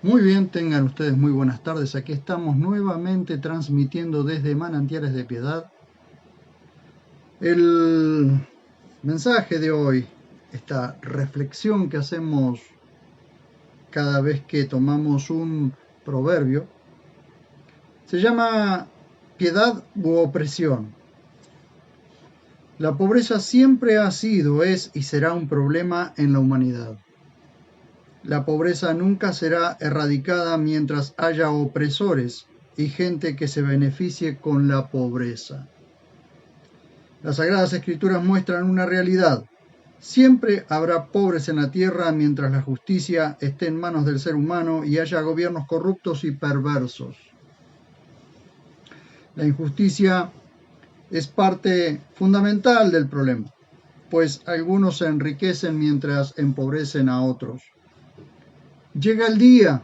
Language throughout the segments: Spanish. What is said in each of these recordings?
Muy bien, tengan ustedes muy buenas tardes. Aquí estamos nuevamente transmitiendo desde Manantiales de Piedad. El mensaje de hoy, esta reflexión que hacemos cada vez que tomamos un proverbio, se llama piedad u opresión. La pobreza siempre ha sido, es y será un problema en la humanidad. La pobreza nunca será erradicada mientras haya opresores y gente que se beneficie con la pobreza. Las Sagradas Escrituras muestran una realidad. Siempre habrá pobres en la tierra mientras la justicia esté en manos del ser humano y haya gobiernos corruptos y perversos. La injusticia es parte fundamental del problema, pues algunos se enriquecen mientras empobrecen a otros. Llega el día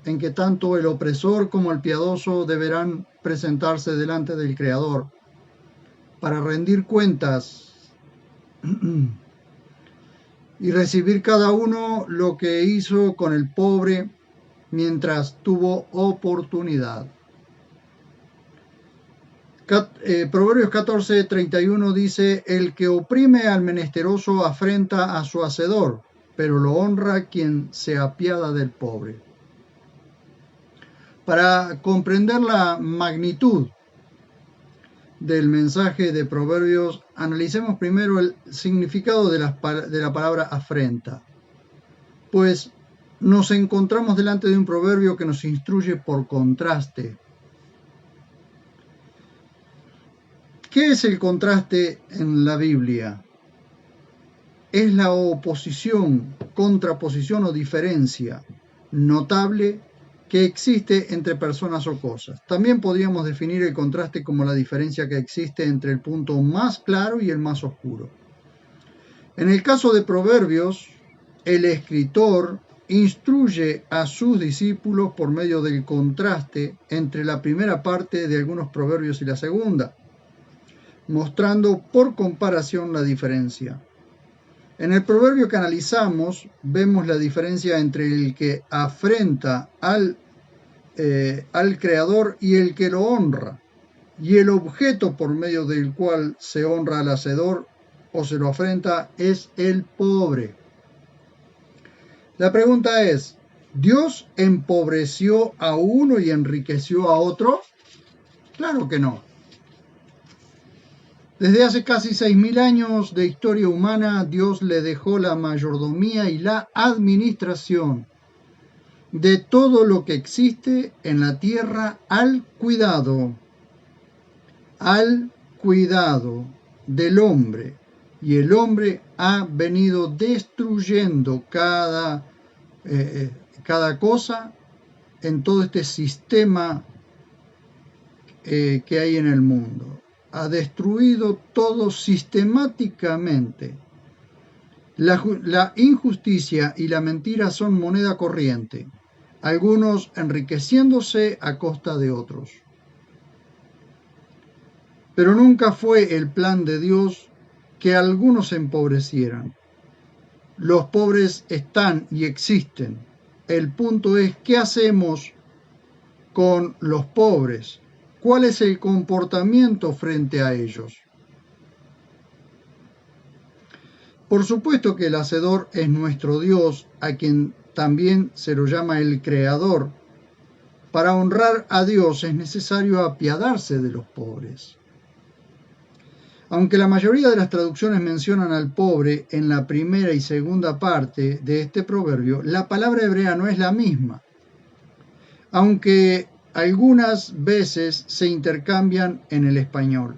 en que tanto el opresor como el piadoso deberán presentarse delante del Creador para rendir cuentas y recibir cada uno lo que hizo con el pobre mientras tuvo oportunidad. Proverbios 14:31 dice: el que oprime al menesteroso afrenta a su hacedor, pero lo honra quien se apiada del pobre. Para comprender la magnitud del mensaje de Proverbios, analicemos primero el significado de la palabra afrenta, pues nos encontramos delante de un proverbio que nos instruye por contraste. ¿Qué es el contraste en la Biblia? Es la oposición, contraposición o diferencia notable que existe entre personas o cosas. También podríamos definir el contraste como la diferencia que existe entre el punto más claro y el más oscuro. En el caso de Proverbios, el escritor instruye a sus discípulos por medio del contraste entre la primera parte de algunos proverbios y la segunda, mostrando por comparación la diferencia. En el proverbio que analizamos vemos la diferencia entre el que afrenta al Creador y el que lo honra, y el objeto por medio del cual se honra al hacedor o se lo afrenta es el pobre. La pregunta es: ¿Dios empobreció a uno y enriqueció a otro? Claro que no. Desde hace casi 6.000 años de historia humana, Dios le dejó la mayordomía y la administración de todo lo que existe en la tierra al cuidado del hombre. Y el hombre ha venido destruyendo cada cosa en todo este sistema que hay en el mundo. Ha destruido todo sistemáticamente. La injusticia y la mentira son moneda corriente, algunos enriqueciéndose a costa de otros. Pero nunca fue el plan de Dios que algunos se empobrecieran. Los pobres están y existen. El punto es: ¿qué hacemos con los pobres? ¿Cuál es el comportamiento frente a ellos? Por supuesto que el Hacedor es nuestro Dios, a quien también se lo llama el Creador. Para honrar a Dios es necesario apiadarse de los pobres. Aunque la mayoría de las traducciones mencionan al pobre en la primera y segunda parte de este proverbio, la palabra hebrea no es la misma, aunque algunas veces se intercambian en el español.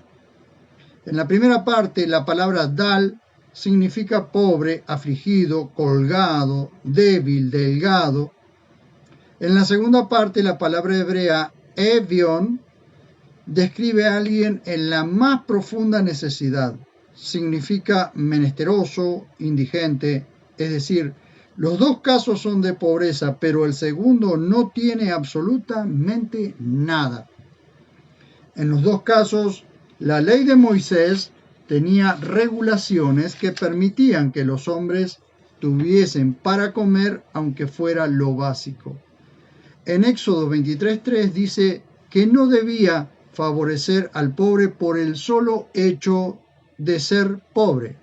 En la primera parte, la palabra dal significa pobre, afligido, colgado, débil, delgado. En la segunda parte, la palabra hebrea evion describe a alguien en la más profunda necesidad. Significa menesteroso, indigente, es decir, los dos casos son de pobreza, pero el segundo no tiene absolutamente nada. En los dos casos, la ley de Moisés tenía regulaciones que permitían que los hombres tuviesen para comer, aunque fuera lo básico. en Éxodo 23:3 dice que no debía favorecer al pobre por el solo hecho de ser pobre.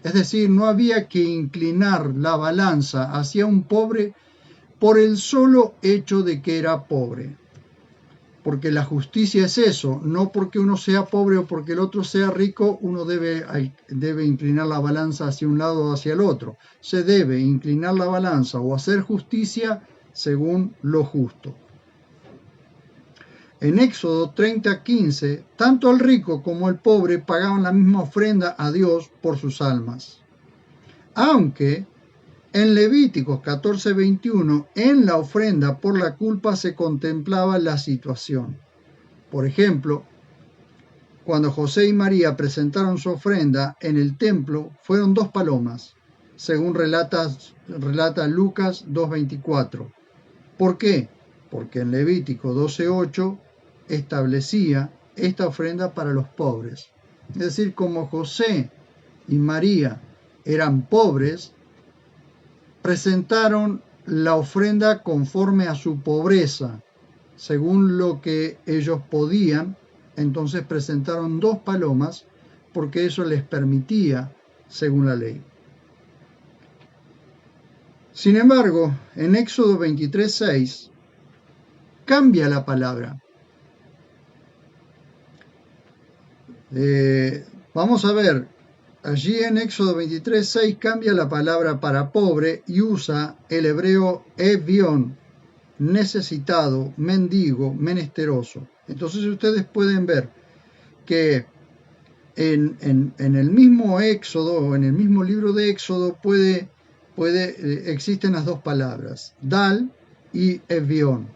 Es decir, no había que inclinar la balanza hacia un pobre por el solo hecho de que era pobre. Porque la justicia es eso, no porque uno sea pobre o porque el otro sea rico, uno debe inclinar la balanza hacia un lado o hacia el otro. Se debe inclinar la balanza o hacer justicia según lo justo. En Éxodo 30:15, tanto el rico como el pobre pagaban la misma ofrenda a Dios por sus almas. Aunque en Levíticos 14:21, en la ofrenda por la culpa se contemplaba la situación. Por ejemplo, cuando José y María presentaron su ofrenda en el templo, fueron 2 palomas, según relata Lucas 2:24. ¿Por qué? Porque en Levítico 12:8 establecía esta ofrenda para los pobres. Es decir, como José y María eran pobres, presentaron la ofrenda conforme a su pobreza, según lo que ellos podían. Entonces presentaron 2 palomas porque eso les permitía según la ley. Sin embargo, en Éxodo 23:6 cambia la palabra. Vamos a ver, allí en Éxodo 23:6 cambia la palabra para pobre y usa el hebreo evión, necesitado, mendigo, menesteroso. Entonces ustedes pueden ver que en el mismo Éxodo o en el mismo libro de Éxodo existen las 2 palabras, dal y evión.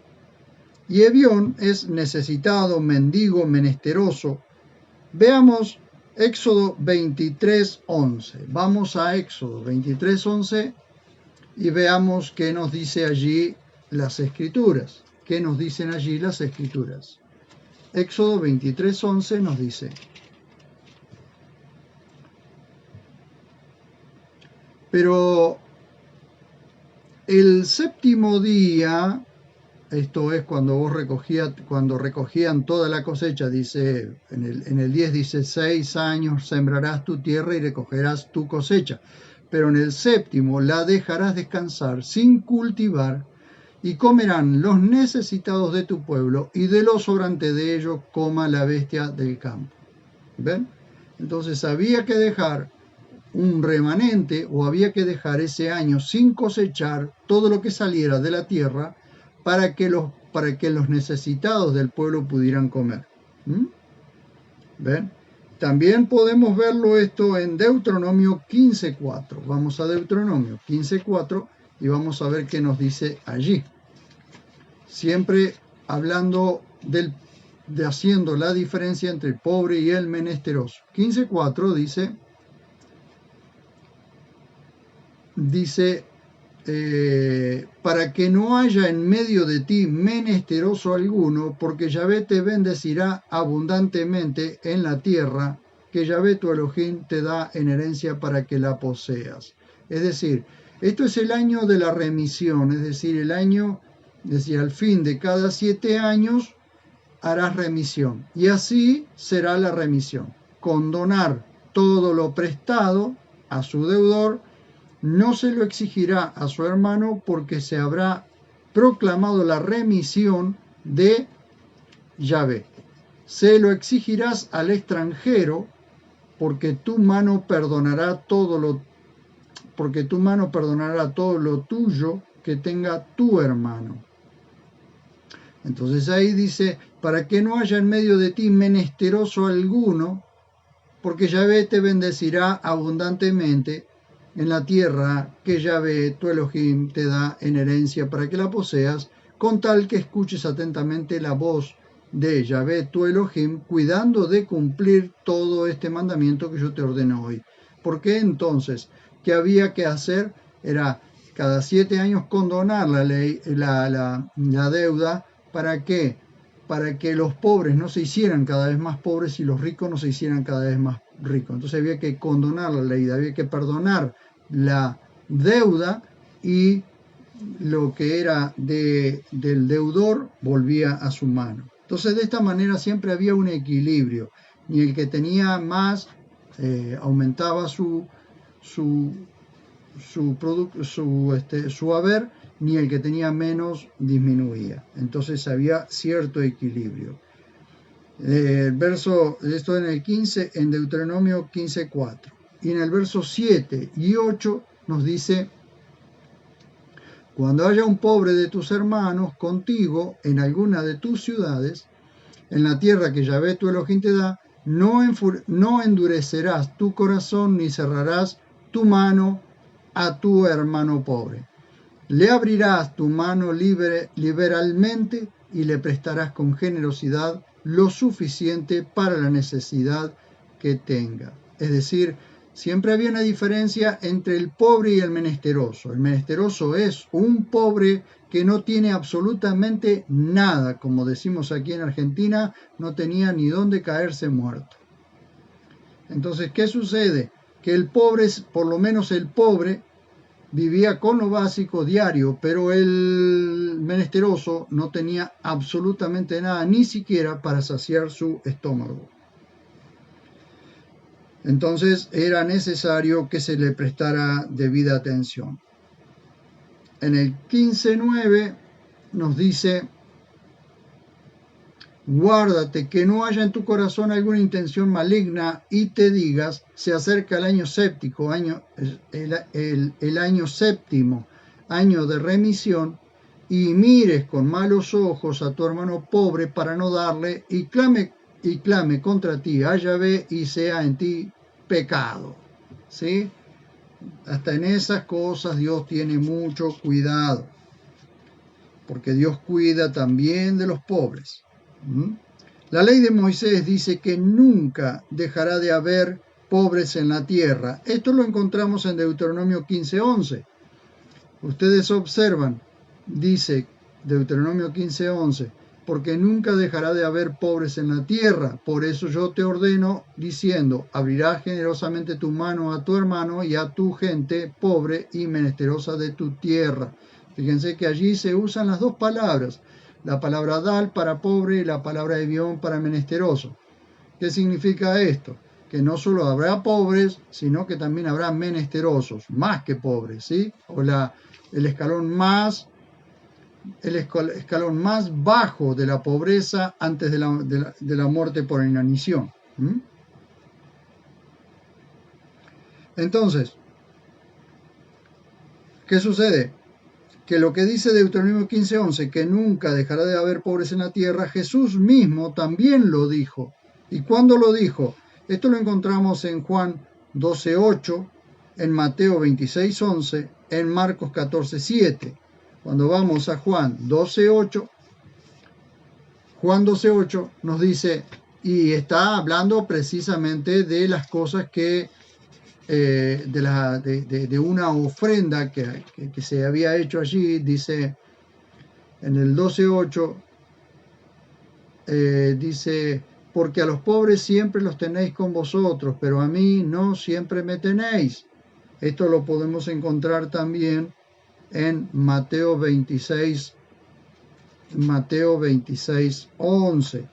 Y evión es necesitado, mendigo, menesteroso. Veamos Éxodo 23:11. Vamos a Éxodo 23:11 y veamos qué nos dice allí las Escrituras. ¿Qué nos dicen allí las Escrituras? Éxodo 23:11 nos dice: pero el séptimo día, esto es cuando recogían toda la cosecha, dice, en el 10 dice, 6 años sembrarás tu tierra y recogerás tu cosecha, pero en el séptimo la dejarás descansar sin cultivar, y comerán los necesitados de tu pueblo, y de lo sobrante de ellos coma la bestia del campo. ¿Ven? Entonces había que dejar un remanente, o había que dejar ese año sin cosechar todo lo que saliera de la tierra, para que los necesitados del pueblo pudieran comer. ¿Ven? También podemos verlo esto en Deuteronomio 15:4. Vamos a Deuteronomio 15:4 y vamos a ver qué nos dice allí. Siempre hablando de haciendo la diferencia entre el pobre y el menesteroso. 15:4 dice para que no haya en medio de ti menesteroso alguno, porque Yahvé te bendecirá abundantemente en la tierra que Yahvé tu Elohim te da en herencia para que la poseas. Es decir, esto es el año de la remisión, es decir, al fin de cada 7 años harás remisión, y así será la remisión: condonar todo lo prestado a su deudor. No se lo exigirá a su hermano, porque se habrá proclamado la remisión de Yahvé. Se lo exigirás al extranjero, porque tu mano perdonará todo lo tuyo que tenga tu hermano. Entonces ahí dice, para que no haya en medio de ti menesteroso alguno, porque Yahvé te bendecirá abundantemente en la tierra que Yahvé tu Elohim te da en herencia para que la poseas, con tal que escuches atentamente la voz de Yahvé tu Elohim, cuidando de cumplir todo este mandamiento que yo te ordeno hoy. Porque entonces, ¿qué había que hacer? Era cada 7 años condonar la deuda. ¿Para qué? Para que los pobres no se hicieran cada vez más pobres y los ricos no se hicieran cada vez más ricos. Entonces había que condonar la ley, había que perdonar la deuda y lo que era del deudor volvía a su mano. Entonces, de esta manera siempre había un equilibrio. Ni el que tenía más aumentaba su haber, ni el que tenía menos disminuía. Entonces había cierto equilibrio. El verso, esto en el 15, en Deuteronomio 15:4. Y en el verso 7 y 8 nos dice: cuando haya un pobre de tus hermanos contigo en alguna de tus ciudades, en la tierra que Yahvé tu Elohim te da, no endurecerás tu corazón ni cerrarás tu mano a tu hermano pobre. Le abrirás tu mano liberalmente y le prestarás con generosidad lo suficiente para la necesidad que tenga. Es decir, siempre había una diferencia entre el pobre y el menesteroso. El menesteroso es un pobre que no tiene absolutamente nada, como decimos aquí en Argentina, no tenía ni dónde caerse muerto. Entonces, ¿qué sucede? Que el pobre, por lo menos el pobre, vivía con lo básico diario, pero el menesteroso no tenía absolutamente nada, ni siquiera para saciar su estómago. Entonces era necesario que se le prestara debida atención. En el 15:9 nos dice: guárdate que no haya en tu corazón alguna intención maligna y te digas, se acerca el año séptimo, el año séptimo, año de remisión, y mires con malos ojos a tu hermano pobre para no darle, y clame contra ti a Yahvé y sea en ti pecado. ¿Sí? Hasta en esas cosas Dios tiene mucho cuidado, porque Dios cuida también de los pobres. La ley de Moisés dice que nunca dejará de haber pobres en la tierra. Esto lo encontramos en Deuteronomio 15:11. Ustedes observan, dice Deuteronomio 15:11, porque nunca dejará de haber pobres en la tierra. Por eso yo te ordeno, diciendo, abrirás generosamente tu mano a tu hermano y a tu gente pobre y menesterosa de tu tierra. Fíjense que allí se usan las dos palabras, la palabra dal para pobre y la palabra evión para menesteroso. ¿Qué significa esto? Que no solo habrá pobres, sino que también habrá menesterosos, más que pobres, ¿sí? O el escalón más bajo de la pobreza antes de la muerte por inanición. Entonces, ¿qué sucede? Que lo que dice Deuteronomio 15:11, que nunca dejará de haber pobres en la tierra, Jesús mismo también lo dijo. ¿Y cuándo lo dijo? Esto lo encontramos en Juan 12:8, en Mateo 26:11, en Marcos 14:7. Cuando vamos a Juan 12:8, nos dice, y está hablando precisamente de las cosas que de una ofrenda que se había hecho allí. Dice en el 12:8, dice: porque a los pobres siempre los tenéis con vosotros, pero a mí no siempre me tenéis. Esto lo podemos encontrar también en Mateo 26:11.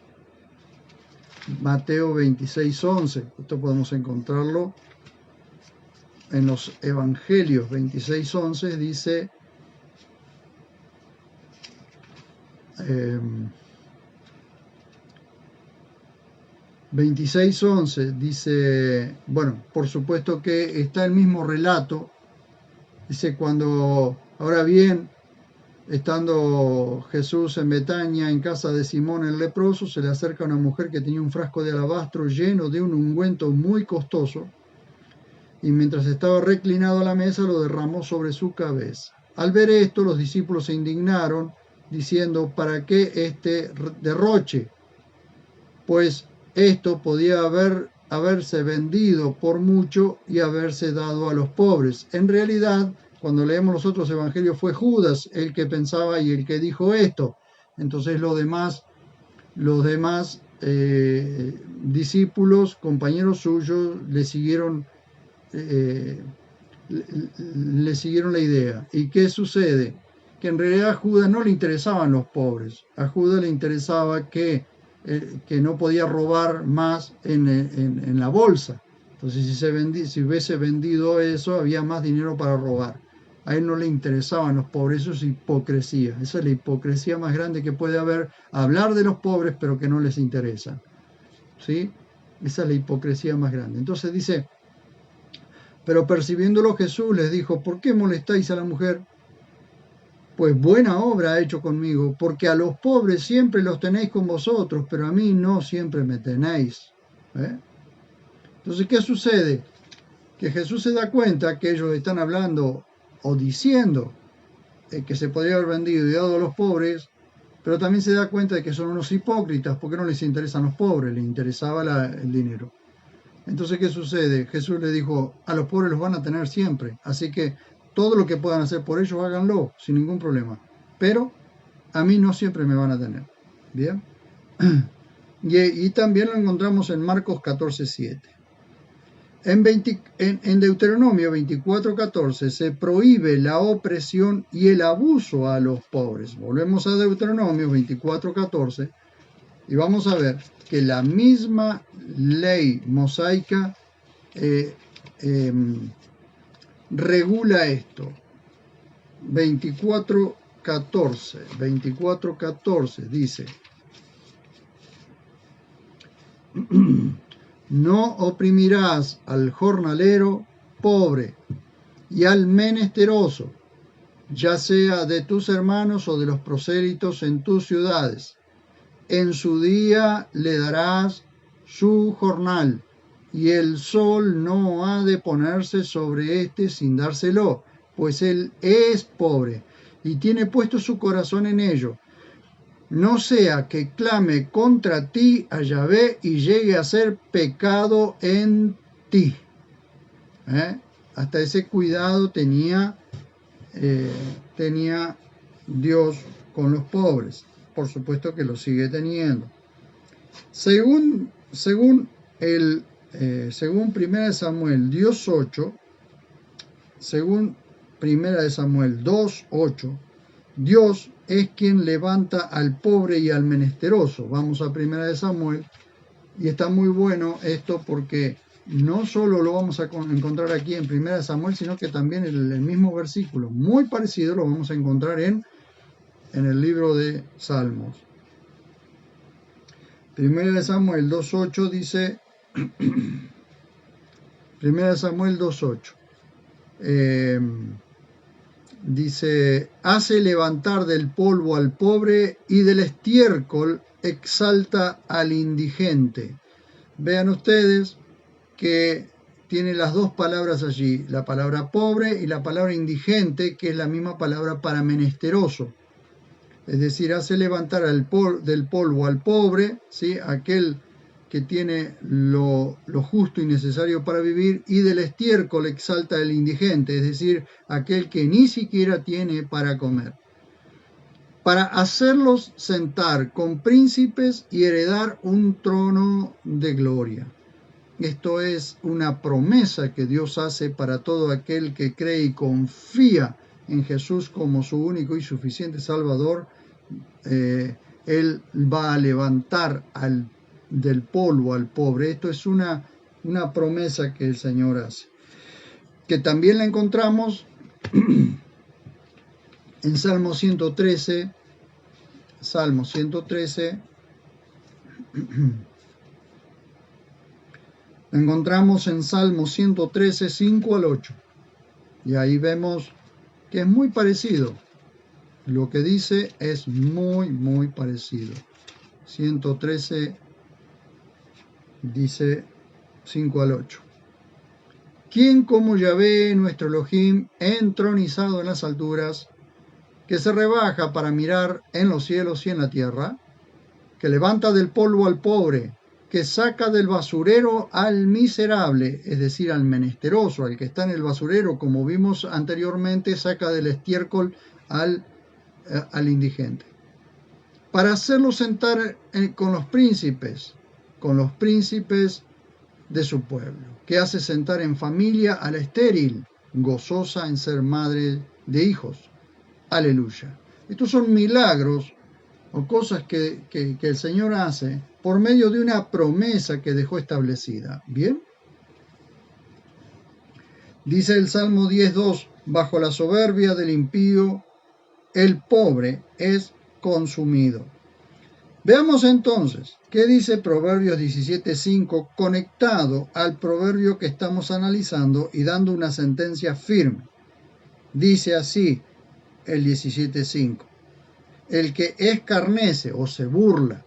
Mateo 26:11. Esto podemos encontrarlo en los Evangelios. 26:11 dice: 26:11 dice, bueno, por supuesto que está el mismo relato. Dice: ahora bien, estando Jesús en Betania, en casa de Simón el leproso, se le acerca una mujer que tenía un frasco de alabastro lleno de un ungüento muy costoso, y mientras estaba reclinado a la mesa lo derramó sobre su cabeza. Al ver esto, los discípulos se indignaron, diciendo: ¿para qué este derroche? Pues esto podía haberse vendido por mucho y haberse dado a los pobres. En realidad, cuando leemos los otros evangelios, fue Judas el que pensaba y el que dijo esto. Entonces los demás discípulos, compañeros suyos, le siguieron la idea. ¿Y qué sucede? que en realidad a Judas no le interesaban los pobres. A Judas le interesaba que no podía robar más en la bolsa. Entonces, si hubiese vendido eso, había más dinero para robar. A él no le interesaban los pobres, eso es hipocresía. Esa es la hipocresía más grande que puede haber, hablar de los pobres, pero que no les interesa. ¿Sí? Esa es la hipocresía más grande. Entonces dice, pero percibiéndolo Jesús les dijo, ¿por qué molestáis a la mujer? Pues buena obra ha hecho conmigo, porque a los pobres siempre los tenéis con vosotros, pero a mí no siempre me tenéis. Entonces, ¿qué sucede? Que Jesús se da cuenta que ellos están hablando o diciendo que se podría haber vendido y dado a los pobres, pero también se da cuenta de que son unos hipócritas, porque no les interesan los pobres, les interesaba el dinero. Entonces, ¿qué sucede? Jesús le dijo, a los pobres los van a tener siempre, así que todo lo que puedan hacer por ellos, háganlo, sin ningún problema. Pero a mí no siempre me van a tener. ¿Bien? Y también lo encontramos en Marcos 14:7. En Deuteronomio 24:14 se prohíbe la opresión y el abuso a los pobres. Volvemos a Deuteronomio 24:14 y vamos a ver que la misma ley mosaica regula esto. 24:14 dice: no oprimirás al jornalero pobre y al menesteroso, ya sea de tus hermanos o de los prosélitos en tus ciudades. En su día le darás su jornal, y el sol no ha de ponerse sobre éste sin dárselo, pues él es pobre y tiene puesto su corazón en ello. No sea que clame contra ti a Yahvé y llegue a ser pecado en ti. Hasta ese cuidado tenía Dios con los pobres. Por supuesto que lo sigue teniendo. Según 1 Samuel 2:8, según 1 Samuel 2:8, Dios es quien levanta al pobre y al menesteroso. Vamos a 1 Samuel, y está muy bueno esto porque no solo lo vamos a encontrar aquí en 1 Samuel, sino que también en el mismo versículo, muy parecido, lo vamos a encontrar en el libro de Salmos. 1 Samuel 2:8 dice, 1 Samuel 2:8, dice, hace levantar del polvo al pobre y del estiércol exalta al indigente. Vean ustedes que tiene las dos palabras allí, la palabra pobre y la palabra indigente, que es la misma palabra para menesteroso. Es decir, hace levantar del polvo al pobre, ¿sí? Aquel que tiene lo justo y necesario para vivir, y del estiércol exalta al indigente, es decir, aquel que ni siquiera tiene para comer, para hacerlos sentar con príncipes y heredar un trono de gloria. Esto es una promesa que Dios hace para todo aquel que cree y confía en Jesús como su único y suficiente Salvador. Él va a levantar del polvo al pobre. Esto es una promesa que el Señor hace, que también la encontramos en Salmo 113. Salmo 113. Lo encontramos en Salmo 113, 5 al 8. Y ahí vemos que es muy parecido. Lo que dice es muy, muy parecido. 113 dice 5 al 8. ¿Quién como Yahvé, nuestro Elohim, entronizado en las alturas, que se rebaja para mirar en los cielos y en la tierra, que levanta del polvo al pobre, que saca del basurero al miserable, es decir, al menesteroso, al que está en el basurero, como vimos anteriormente, saca del estiércol al indigente, para hacerlo sentar con los príncipes de su pueblo, que hace sentar en familia a la estéril, gozosa en ser madre de hijos, Aleluya. Estos son milagros o cosas que el Señor hace por medio de una promesa que dejó establecida. ¿Bien? Dice el Salmo 10.2, bajo la soberbia del impío, el pobre es consumido. Veamos entonces, ¿qué dice Proverbios 17.5 conectado al proverbio que estamos analizando y dando una sentencia firme? Dice así el 17.5. El que escarnece o se burla,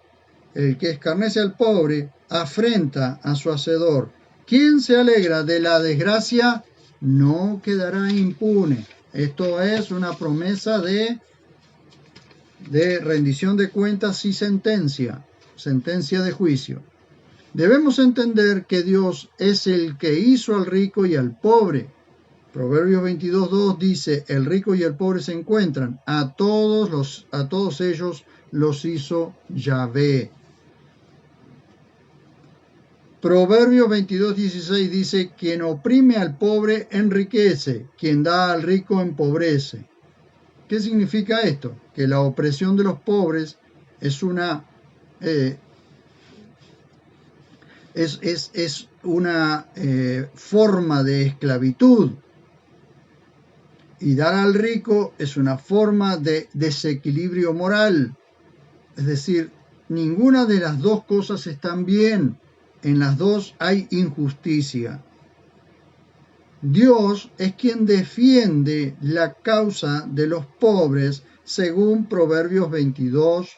el que escarnece al pobre, afrenta a su hacedor. Quien se alegra de la desgracia no quedará impune. Esto es una promesa de rendición de cuentas y sentencia de juicio. Debemos entender que Dios es el que hizo al rico y al pobre. Proverbios 22.2 dice, el rico y el pobre se encuentran, a todos ellos los hizo Yahvé. Proverbios 22.16 dice, quien oprime al pobre enriquece, quien da al rico empobrece. ¿Qué significa esto? Que la opresión de los pobres es una forma de esclavitud, y dar al rico es una forma de desequilibrio moral. Es decir, ninguna de las dos cosas están bien. En las dos hay injusticia. Dios es quien defiende la causa de los pobres según Proverbios 23.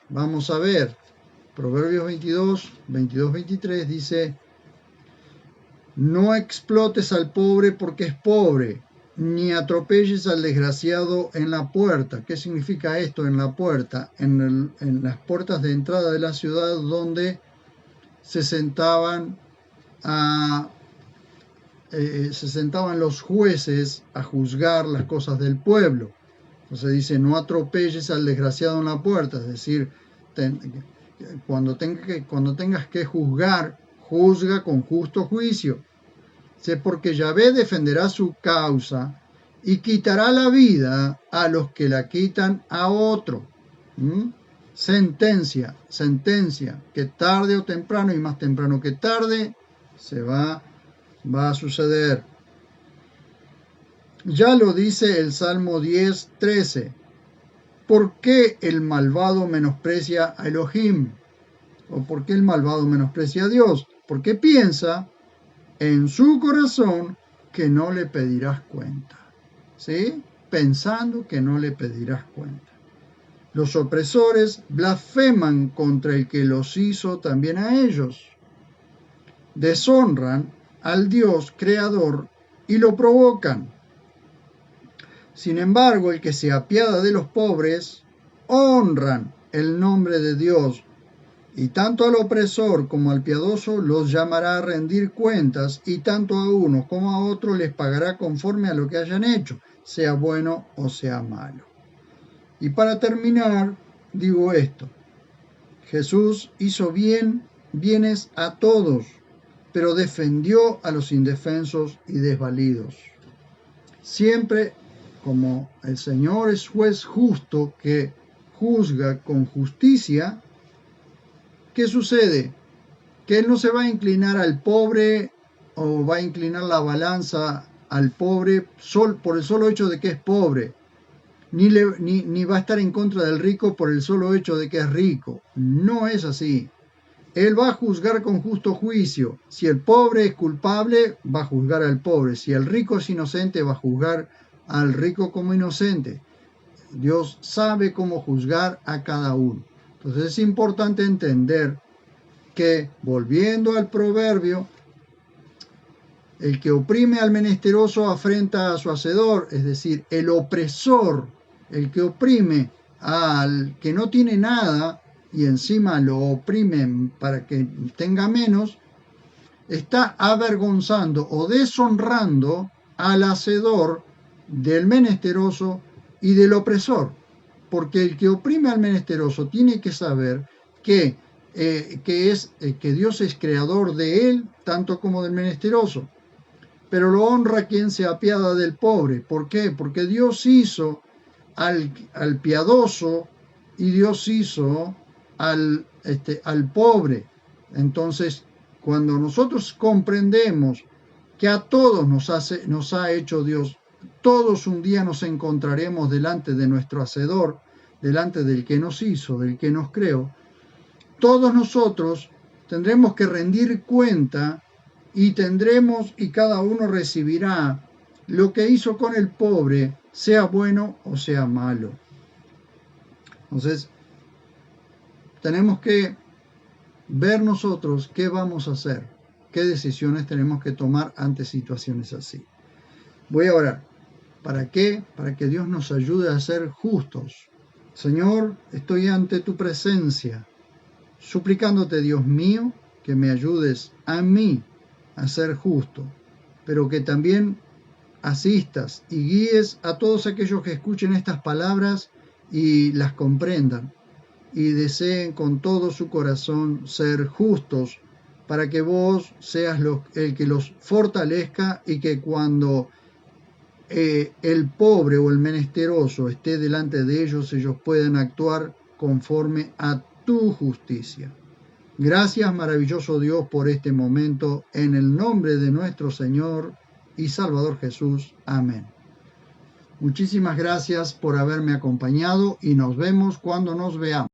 Vamos a ver. Proverbios 23 dice, no explotes al pobre porque es pobre, ni atropelles al desgraciado en la puerta. ¿Qué significa esto en la puerta? En las puertas de entrada de la ciudad donde se sentaban los jueces a juzgar las cosas del pueblo. Entonces dice, no atropelles al desgraciado en la puerta, es decir, cuando tengas que juzgar, juzga con justo juicio. Porque Yahvé defenderá su causa y quitará la vida a los que la quitan a otro. Sentencia, que tarde o temprano, y más temprano que tarde, va a suceder. Ya lo dice el Salmo 10.13. ¿Por qué el malvado menosprecia a Elohim? ¿O por qué el malvado menosprecia a Dios? Porque piensa en su corazón que no le pedirás cuenta. ¿Sí? Pensando que no le pedirás cuenta. Los opresores blasfeman contra el que los hizo también a ellos. Deshonran al Dios creador y lo provocan. Sin embargo, el que se apiada de los pobres, honran el nombre de Dios, y tanto al opresor como al piadoso los llamará a rendir cuentas, y tanto a unos como a otros les pagará conforme a lo que hayan hecho, sea bueno o sea malo. Y para terminar, digo esto. Jesús hizo bienes a todos, pero defendió a los indefensos y desvalidos. Siempre, como el Señor es juez justo que juzga con justicia, ¿qué sucede? Que Él no se va a inclinar al pobre o va a inclinar la balanza al pobre por el solo hecho de que es pobre, ni va a estar en contra del rico por el solo hecho de que es rico. No es así. Él va a juzgar con justo juicio. Si el pobre es culpable, va a juzgar al pobre. Si el rico es inocente, va a juzgar al rico como inocente. Dios sabe cómo juzgar a cada uno. Entonces es importante entender que, volviendo al proverbio, el que oprime al menesteroso afrenta a su hacedor, es decir, el opresor, el que oprime al que no tiene nada y encima lo oprimen para que tenga menos, está avergonzando o deshonrando al hacedor del menesteroso y del opresor. Porque el que oprime al menesteroso tiene que saber que Dios es creador de él, tanto como del menesteroso. pero lo honra quien se apiada del pobre. ¿Por qué? Porque Dios hizo al piadoso y Dios hizo al pobre. Entonces, cuando nosotros comprendemos que a todos nos ha hecho Dios, todos un día nos encontraremos delante de nuestro Hacedor, delante del que nos hizo, del que nos creó, todos nosotros tendremos que rendir cuenta y cada uno recibirá lo que hizo con el pobre, sea bueno o sea malo. Entonces, tenemos que ver nosotros qué vamos a hacer, qué decisiones tenemos que tomar ante situaciones así. Voy a orar. ¿Para qué? Para que Dios nos ayude a ser justos. Señor, estoy ante tu presencia, suplicándote, Dios mío, que me ayudes a mí a ser justo, pero que también asistas y guíes a todos aquellos que escuchen estas palabras y las comprendan y deseen con todo su corazón ser justos, para que vos seas el que los fortalezca y que cuando el pobre o el menesteroso esté delante de ellos puedan actuar conforme a tu justicia. Gracias, maravilloso Dios, por este momento, en el nombre de nuestro Señor y Salvador Jesús. Amén. Muchísimas gracias por haberme acompañado y nos vemos cuando nos veamos.